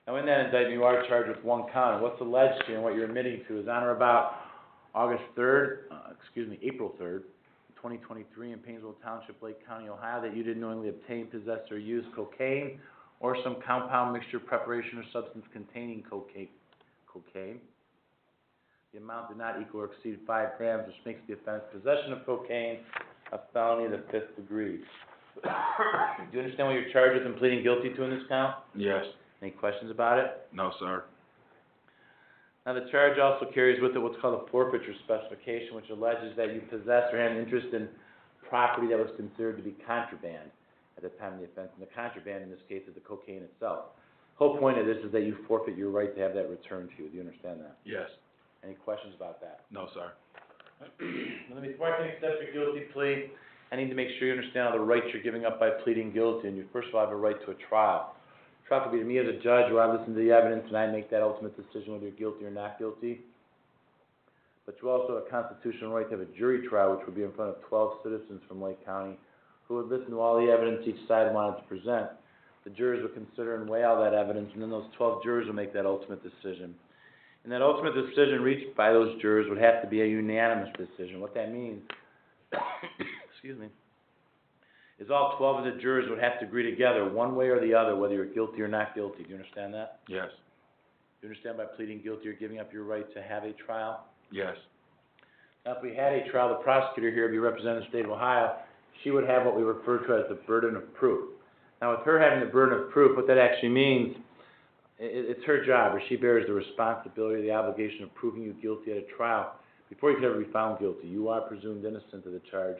Now, in that indictment, you are charged with one count. What's alleged here and what you're admitting to is on or about April 3rd, 2023, in Painesville Township, Lake County, Ohio, that you did knowingly obtain, possess, or use cocaine or some compound mixture, preparation, or substance containing cocaine. The amount did not equal or exceed 5 grams, which makes the offense possession of cocaine a felony of the 5th degree. Do you understand what you're charged with in pleading guilty to in this count? Yes. Any questions about it? No, sir. Now, the charge also carries with it what's called a forfeiture specification, which alleges that you possess or had an interest in property that was considered to be contraband at the time of the offense. And the contraband in this case is the cocaine itself. The whole point of this is that you forfeit your right to have that returned to you. Do you understand that? Yes. Any questions about that? No, sir. Before I can accept your guilty plea, I need to make sure you understand all the rights you're giving up by pleading guilty. And you first of all have a right to a trial. Trial could be to me as a judge, where I listen to the evidence and I make that ultimate decision whether you're guilty or not guilty. But you also have a constitutional right to have a jury trial, which would be in front of 12 citizens from Lake County who would listen to all the evidence each side wanted to present. The jurors would consider and weigh all that evidence, and then those 12 jurors would make that ultimate decision. And that ultimate decision reached by those jurors would have to be a unanimous decision. What that means, excuse me, is all 12 of the jurors would have to agree together, one way or the other, whether you're guilty or not guilty. Do you understand that? Yes. Do you understand by pleading guilty you're giving up your right to have a trial? Yes. Now, if we had a trial, the prosecutor here would be representing the state of Ohio. She would have what we refer to as the burden of proof. Now, with her having the burden of proof, what that actually means, it's her job, or she bears the responsibility, the obligation of proving you guilty at a trial before you can ever be found guilty. You are presumed innocent of the charge,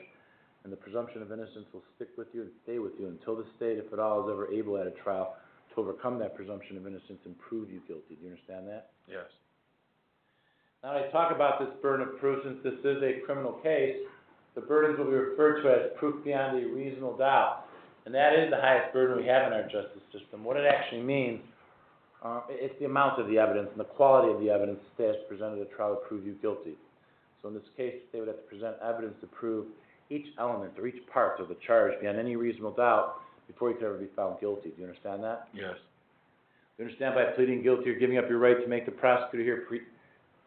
and the presumption of innocence will stick with you and stay with you until the state, if at all, is ever able at a trial to overcome that presumption of innocence and prove you guilty. Do you understand that? Yes. Now, I talk about this burden of proof since this is a criminal case. The burdens will be referred to as proof beyond a reasonable doubt. And that is the highest burden we have in our justice system. What it actually means, it's the amount of the evidence and the quality of the evidence the state has presented at a trial to prove you guilty. So in this case, they would have to present evidence to prove each element or each part of the charge beyond any reasonable doubt before you could ever be found guilty. Do you understand that? Yes. Do you understand by pleading guilty, you're giving up your right to make the prosecutor here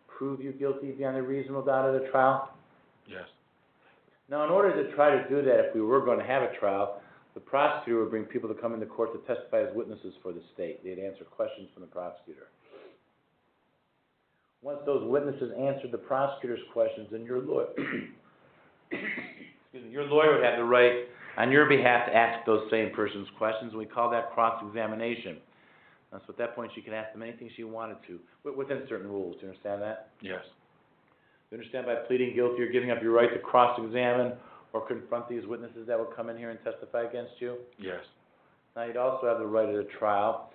prove you guilty beyond a reasonable doubt at a trial? Yes. Now, in order to try to do that, if we were going to have a trial, the prosecutor would bring people to come into court to testify as witnesses for the state. They'd answer questions from the prosecutor. Once those witnesses answered the prosecutor's questions, then your lawyer, your lawyer would have the right on your behalf to ask those same person's questions, and we call that cross-examination. So at that point, she can ask them anything she wanted to, within certain rules. Do you understand that? Yes. Do you understand by pleading guilty, you're giving up your right to cross-examine or confront these witnesses that would come in here and testify against you? Yes. Now, you'd also have the right at a trial.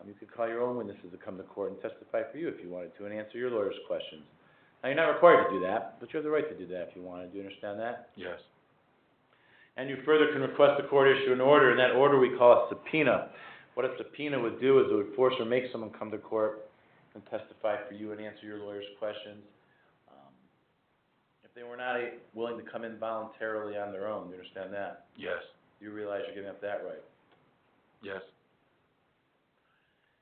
You could call your own witnesses to come to court and testify for you if you wanted to and answer your lawyer's questions. Now, you're not required to do that, but you have the right to do that if you wanted. Do you understand that? Yes. And you further can request the court issue an order, and that order we call a subpoena. What a subpoena would do is it would force or make someone come to court and testify for you and answer your lawyer's questions. If they were not willing to come in voluntarily on their own, do you understand that? Yes. You realize you're giving up that right. Yes.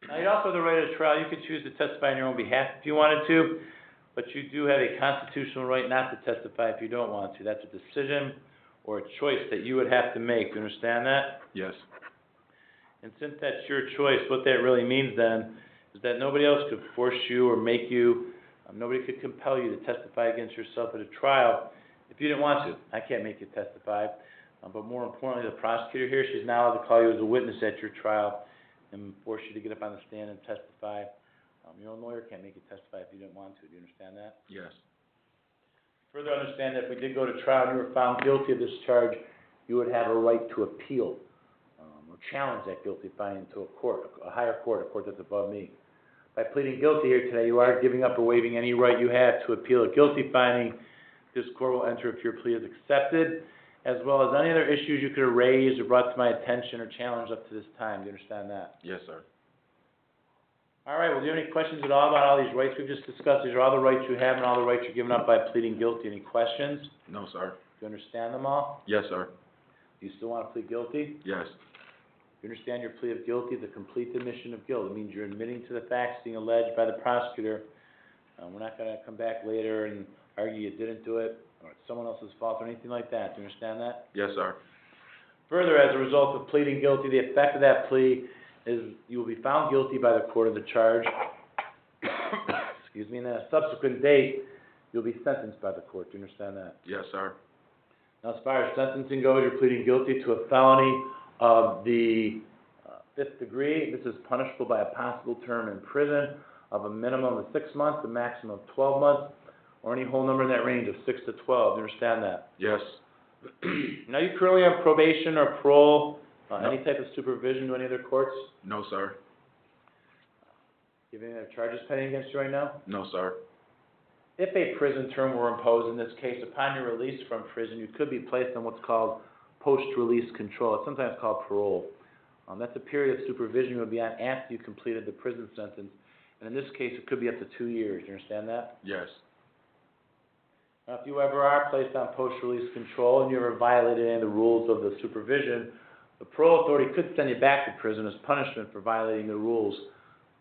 Now, you'd also have the right at a trial. You could choose to testify on your own behalf if you wanted to, but you do have a constitutional right not to testify if you don't want to. That's a decision or a choice that you would have to make. Do you understand that? Yes. And since that's your choice, what that really means then is that nobody else could force you or make you, nobody could compel you to testify against yourself at a trial if you didn't want to. I can't make you testify. But more importantly, the prosecutor here, she's now allowed to call you as a witness at your trial and force you to get up on the stand and testify. Your own lawyer can't make you testify if you didn't want to. Do you understand that? Yes. Further understand that if we did go to trial and you were found guilty of this charge, you would have a right to appeal or challenge that guilty finding to a court, a higher court, a court that's above me. By pleading guilty here today, you are giving up or waiving any right you have to appeal a guilty finding. This court will enter if your plea is accepted, as well as any other issues you could have raised or brought to my attention or challenged up to this time. Do you understand that? Yes, sir. All right, well, do you have any questions at all about all these rights we've just discussed? These are all the rights you have and all the rights you're giving up by pleading guilty. Any questions? No, sir. Do you understand them all? Yes, sir. Do you still want to plead guilty? Yes. You understand your plea of guilty is a complete admission of guilt. It means you're admitting to the facts being alleged by the prosecutor. We're not going to come back later and argue you didn't do it, or it's someone else's fault, or anything like that. Do you understand that? Yes, sir. Further, as a result of pleading guilty, the effect of that plea is you will be found guilty by the court of the charge. Excuse me, and at a subsequent date, you'll be sentenced by the court. Do you understand that? Yes, sir. Now, as far as sentencing goes, you're pleading guilty to a felony of the fifth degree. This is punishable by a possible term in prison of a minimum of 6 months, a maximum of 12 months, or any whole number in that range of 6 to 12. Do you understand that? Yes. Now, you currently have probation or parole, No. any type of supervision to any other courts? No, sir. Do you have any other charges pending against you right now? No, sir. If a prison term were imposed in this case, upon your release from prison, you could be placed on what's called post-release control. It's sometimes called parole. That's a period of supervision you would be on after you completed the prison sentence. And in this case, it could be up to 2 years. Do you understand that? Yes. Now, if you ever are placed on post-release control and you ever violated any of the rules of the supervision, the parole authority could send you back to prison as punishment for violating the rules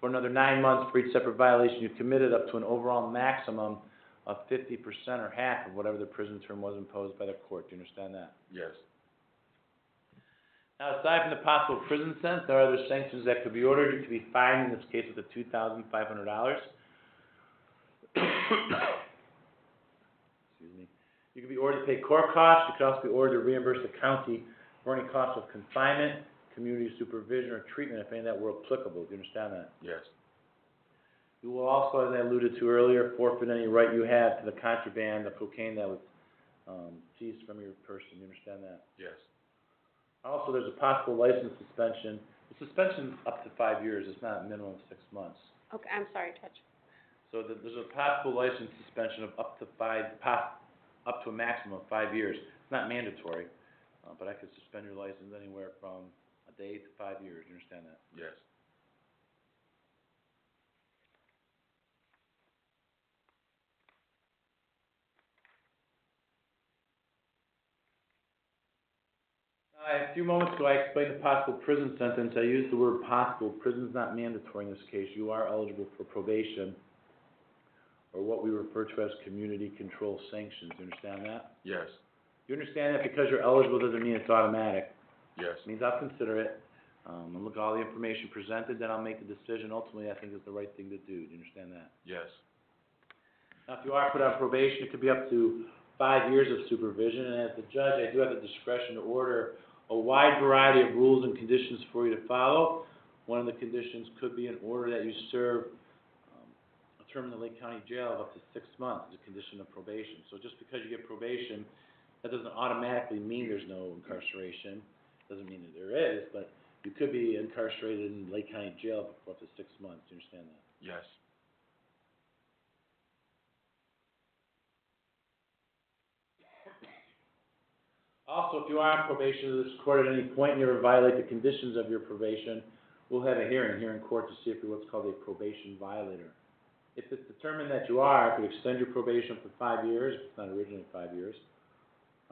for another 9 months for each separate violation you committed, up to an overall maximum of 50% or half of whatever the prison term was imposed by the court. Do you understand that? Yes. Now, aside from the possible prison sentence, there are other sanctions that could be ordered. You could be fined, in this case, with $2,500. Excuse me. You could be ordered to pay court costs. You could also be ordered to reimburse the county for any costs of confinement, community supervision, or treatment, if any of that were applicable. Do you understand that? Yes. You will also, as I alluded to earlier, forfeit any right you have to the contraband of cocaine that was seized from your person. You understand that? Yes. Also, there's a possible license suspension. The suspension is up to 5 years. It's not a minimum of 6 months. Okay, I'm sorry, Touch. So there's a possible license suspension of up to a maximum of 5 years. It's not mandatory, but I could suspend your license anywhere from a day to 5 years. You understand that? Yes. A few moments ago, I explained the possible prison sentence. I used the word possible. Prison's not mandatory in this case. You are eligible for probation, or what we refer to as community control sanctions. You understand that? Yes. You understand that because you're eligible doesn't mean it's automatic. Yes. It means I'll consider it, and look at all the information presented, then I'll make the decision ultimately I think is the right thing to do. Do you understand that? Yes. Now, if you are put on probation, it could be up to 5 years of supervision, and as the judge, I do have the discretion to order a wide variety of rules and conditions for you to follow. One of the conditions could be an order that you serve a term in the Lake County Jail of up to 6 months as a condition of probation. So just because you get probation, that doesn't automatically mean there's no incarceration. Doesn't mean that there is, but you could be incarcerated in Lake County Jail for up to 6 months. Do you understand that? Yes. Also, if you are on probation to this court at any point and you ever violate the conditions of your probation, we'll have a hearing here in court to see if you're what's called a probation violator. If it's determined that you are, it could extend your probation for 5 years, if it's not originally 5 years.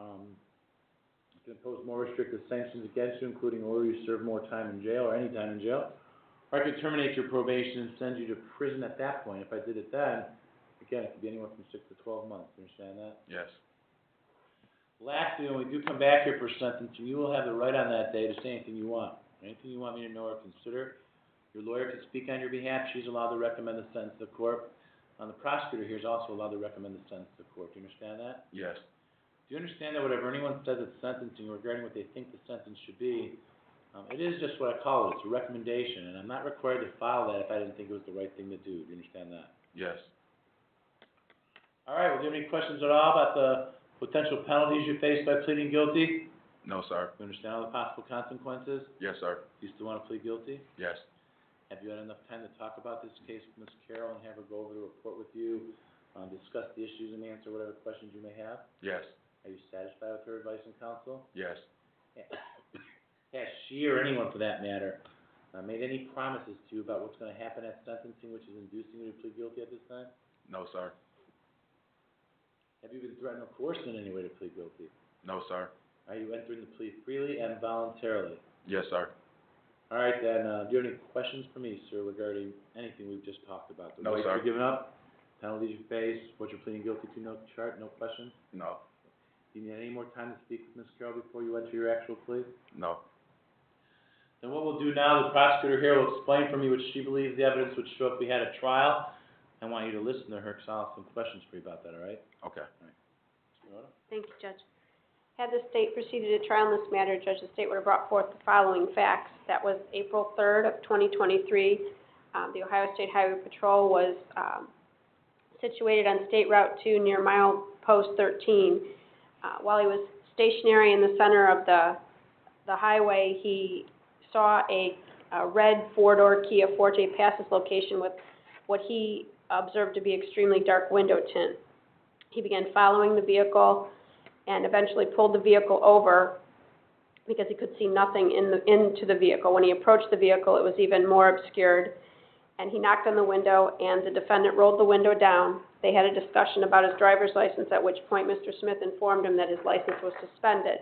You can impose more restrictive sanctions against you, including order you serve more time in jail or any time in jail. Or I could terminate your probation and send you to prison at that point. If I did it then, again, it could be anywhere from 6 to 12 months. You understand that? Yes. Lastly, when we do come back here for sentencing, you will have the right on that day to say anything you want. Anything you want me to know or consider. Your lawyer can speak on your behalf. She's allowed to recommend the sentence to the court. The prosecutor here is also allowed to recommend the sentence to the court. Do you understand that? Yes. Do you understand that whatever anyone says at sentencing regarding what they think the sentence should be, it is just what I call it. It's a recommendation, and I'm not required to follow that if I didn't think it was the right thing to do. Do you understand that? Yes. All right, well, do you have any questions at all about the potential penalties you face by pleading guilty? No, sir. You understand all the possible consequences? Yes, sir. Do you still want to plead guilty? Yes. Have you had enough time to talk about this case with Ms. Carroll and have her go over the report with you, discuss the issues and answer whatever questions you may have? Yes. Are you satisfied with her advice and counsel? Yes. Has she or anyone for that matter made any promises to you about what's going to happen at sentencing, which is inducing you to plead guilty at this time? No, sir. Have you been threatened or coerced in any way to plead guilty? No, sir. Are you entering the plea freely and voluntarily? Yes, sir. All right, then, do you have any questions for me, sir, regarding anything we've just talked about? The No, rights sir. you're giving up, penalties you face, what you're pleading guilty to, no chart, no questions? No. Do you need any more time to speak with Ms. Carroll before you enter your actual plea? No. Then what we'll do now, the prosecutor here will explain for me what she believes the evidence would show if we had a trial. I want you to listen to her, because I'll have some questions for you about that, all right? Okay. Ms. Culotta? Thank you, Judge. Had the state proceeded to trial in this matter, Judge, the state would have brought forth the following facts. That was April 3rd of 2023. The Ohio State Highway Patrol was situated on State Route 2 near milepost 13. While he was stationary in the center of the highway, he saw a red four-door Kia Forte pass his location with what he observed to be extremely dark window tint. He began following the vehicle and eventually pulled the vehicle over because he could see nothing into the vehicle. When he approached the vehicle, it was even more obscured, and he knocked on the window, and the defendant rolled the window down. They had a discussion about his driver's license, at which point Mr. Smith informed him that his license was suspended.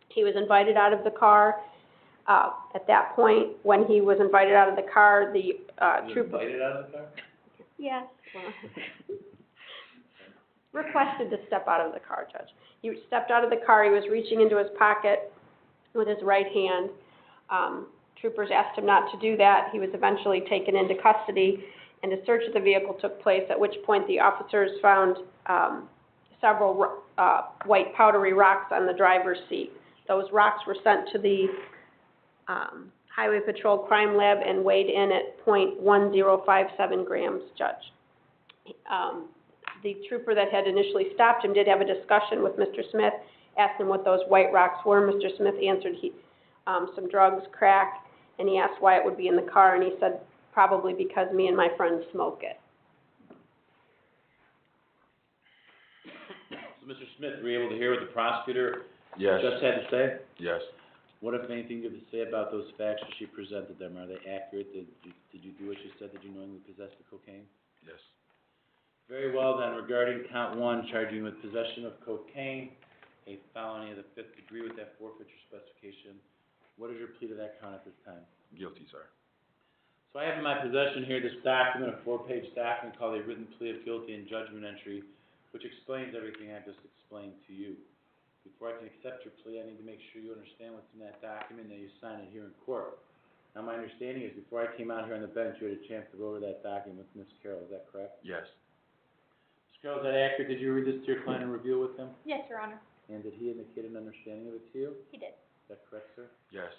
He was invited out of the car. At that point, when he was invited out of the car, the trooper... Invited out of the car? Yes. Requested to step out of the car, Judge. He stepped out of the car. He was reaching into his pocket with his right hand. Troopers asked him not to do that. He was eventually taken into custody, and a search of the vehicle took place, at which point the officers found several white powdery rocks on the driver's seat. Those rocks were sent to the Highway Patrol Crime Lab and weighed in at .1057 grams, Judge. The trooper that had initially stopped him did have a discussion with Mr. Smith, asked him what those white rocks were. Mr. Smith answered some drugs, crack, and he asked why it would be in the car, and he said, probably because me and my friends smoke it. So, Mr. Smith, were you able to hear what the prosecutor Yes. just had to say? Yes. What, if anything, do you have to say about those facts as she presented them? Are they accurate? Did you do what she said? Did you knowingly possess the cocaine? Yes. Very well, then, regarding count one, charging with possession of cocaine, a felony of the 5th degree with that forfeiture specification, what is your plea to that count at this time? Guilty, sir. So I have in my possession here this document, a 4-page document called a written plea of guilty and judgment entry, which explains everything I just explained to you. Before I can accept your plea, I need to make sure you understand what's in that document and that you sign it here in court. Now, my understanding is before I came out here on the bench, you had a chance to go over that document with Ms. Carroll, is that correct? Yes. Ms. Carroll, is that accurate? Did you read this to your client and review it with him? Yes, Your Honor. And did he indicate an understanding of it to you? He did. Is that correct, sir? Yes.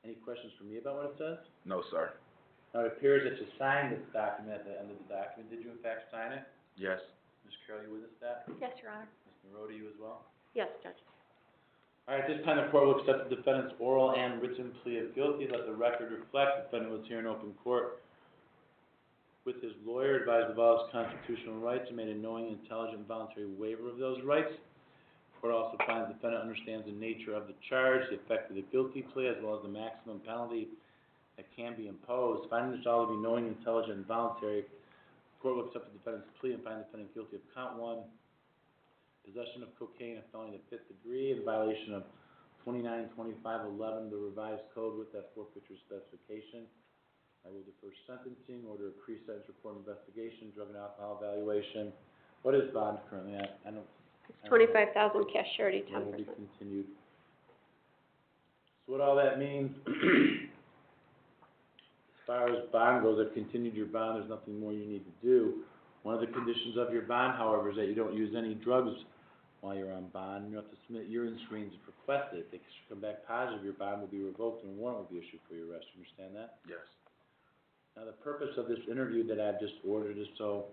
Any questions for me about what it says? No, sir. Now, it appears that you signed this document at the end of the document. Did you in fact sign it? Yes. Ms. Carroll, you witnessed that? Yes, Your Honor. Ms. Monroe, you as well? Yes, Judge. All right, this time the court will accept the defendant's oral and written plea of guilty. Let the record reflect the defendant was here in open court with his lawyer, advised of all his constitutional rights, and made a knowing, intelligent, voluntary waiver of those rights. The court also finds the defendant understands the nature of the charge, the effect of the guilty plea, as well as the maximum penalty that can be imposed. Finding this all to be knowing, intelligent, and voluntary, the court will accept the defendant's plea and find the defendant guilty of count one, possession of cocaine, a felony of the 5th degree, in violation of 292511 of the revised code with that forfeiture specification. I will defer sentencing, order a pre-sentence report investigation, drug and alcohol evaluation. What is bond currently at? I don't. It's 25,000 cash surety, That will be 10%. continued. So what all that means, as far as bond goes, I've continued your bond, there's nothing more you need to do. One of the conditions of your bond, however, is that you don't use any drugs while you're on bond. You have to submit urine screens if requested. If they come back positive, your bond will be revoked and a warrant will be issued for your arrest. You understand that? Yes. Now, the purpose of this interview that I've just ordered is so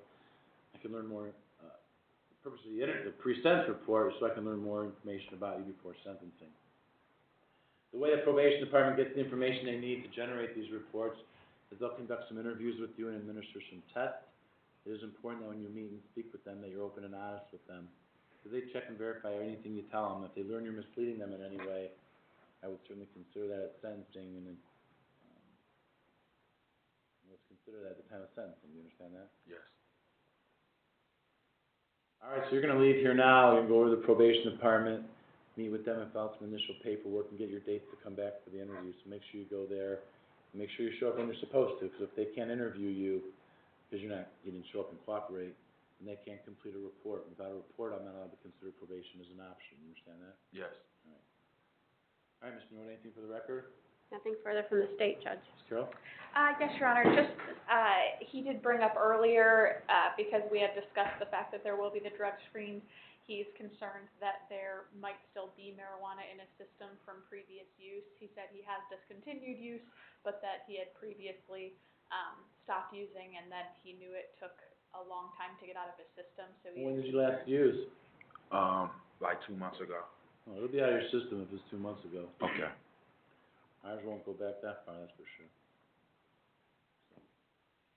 I can learn more, the purpose of the pre-sentence report is so I can learn more information about you before sentencing. The way the probation department gets the information they need to generate these reports is they'll conduct some interviews with you and administer some tests. It is important that when you meet and speak with them that you're open and honest with them. Because they check and verify anything you tell them. If they learn you're misleading them in any way, I would certainly consider that at sentencing and then, let's consider that at the time of sentencing. You understand that? Yes. All right, so you're going to leave here now. You're going to go over to the probation department, meet with them and file some initial paperwork and get your dates to come back for the interview. So make sure you go there, and make sure you show up when you're supposed to, because if they can't interview you, because you didn't show up and cooperate, and they can't complete a report. Without a report, I'm not allowed to consider probation as an option. You understand that? Yes. All right, Ms. Monroe, anything for the record? Nothing further from the state, Judge. Ms. Carroll? Yes, Your Honor, just, he did bring up earlier, because we had discussed the fact that there will be the drug screen, he's concerned that there might still be marijuana in his system from previous use. He said he has discontinued use, but that he had previously, stopped using, and that he knew it took a long time to get out of his system, so he... When did you last use? Like 2 months ago. Well, it'll be out of your system if it's 2 months ago. Okay. Ours won't go back that far, that's for sure.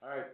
All right,